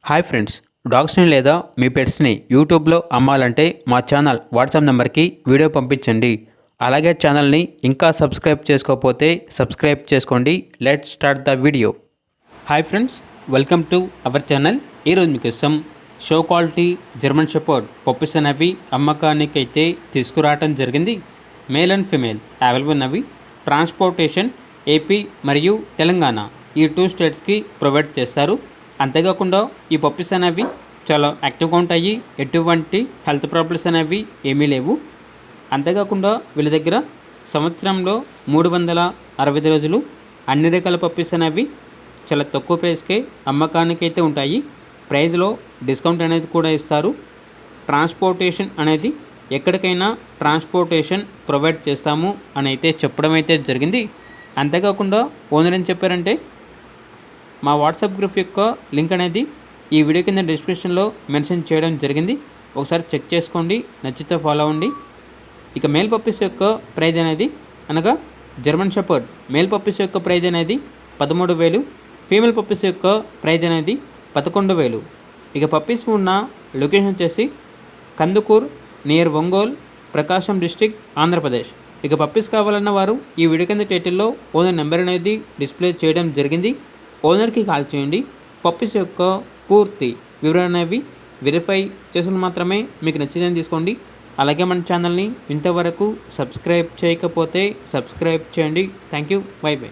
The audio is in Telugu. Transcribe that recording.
హాయ్ ఫ్రెండ్స్, డాగ్స్ని లేదా మీ పెట్స్ని యూట్యూబ్లో అమ్మాలంటే మా ఛానల్ వాట్సాప్ నెంబర్కి వీడియో పంపించండి. అలాగే ఛానల్ని ఇంకా సబ్స్క్రైబ్ చేసుకోకపోతే సబ్స్క్రైబ్ చేసుకోండి. Let start the video. Hi friends, welcome to our channel. ఈరోజు మీకోసం show quality German shepherd puppies అనేవి అమ్మకానికి అయితే తీసుకురావడం జరిగింది. మేల్ అండ్ ఫిమేల్ అవైలబుల్ ఉన్నవి. ట్రాన్స్పోర్టేషన్ ఏపీ మరియు తెలంగాణ ఈ 2 స్టేట్స్కి ప్రొవైడ్ చేస్తారు. అంతేకాకుండా ఈ పప్పీస్ అనేవి చాలా యాక్టివ్గా ఉంటాయి. ఎటువంటి హెల్త్ ప్రాబ్లమ్స్ అనేవి ఏమీ లేవు. అంతేకాకుండా వీళ్ళ దగ్గర సంవత్సరంలో 365 రోజులు అన్ని రకాల పప్పీస్ అనేవి చాలా తక్కువ ప్రైస్కే అమ్మకానికి అయితే ఉంటాయి. ప్రైస్లో డిస్కౌంట్ అనేది కూడా ఇస్తారు. ట్రాన్స్పోర్టేషన్ అనేది ఎక్కడికైనా ట్రాన్స్పోర్టేషన్ ప్రొవైడ్ చేస్తాము అని అయితే చెప్పడం అయితే జరిగింది. అంతేకాకుండా ఓనర్ ఏం చెప్పారంటే, మా వాట్సాప్ గ్రూప్ యొక్క లింక్ అనేది ఈ వీడియో కింద డిస్క్రిప్షన్లో మెన్షన్ చేయడం జరిగింది. ఒకసారి చెక్ చేసుకోండి, నచ్చితే ఫాలో అవ్వండి. ఇక మేల్ పప్పీస్ యొక్క ప్రైజ్ అనేది అనగా జర్మన్ షెపర్డ్ మేల్ పప్పీస్ యొక్క ప్రైజ్ అనేది 13,000, ఫీమేల్ పప్పీస్ యొక్క ప్రైజ్ అనేది 11,000. ఇక పప్పీస్ ఉన్న లొకేషన్ వచ్చేసి కందుకూర్ నియర్ ఒంగోల్, ప్రకాశం డిస్టిక్, ఆంధ్రప్రదేశ్. ఇక పప్పీస్ కావాలన్న వారు ఈ వీడియో కింద టైటిల్లో ఓనర్ నెంబర్ అనేది డిస్ప్లే చేయడం జరిగింది. ఓనర్కి కాల్ చేయండి. పప్పీస్ యొక్క పూర్తి వివరణ అనేవి వెరిఫై చేసుకుని మాత్రమే మీకు నచ్చిందని తీసుకోండి. అలాగే మన ఛానల్ని ఇంతవరకు సబ్స్క్రైబ్ చేయకపోతే సబ్స్క్రైబ్ చేయండి. Thank you. By by.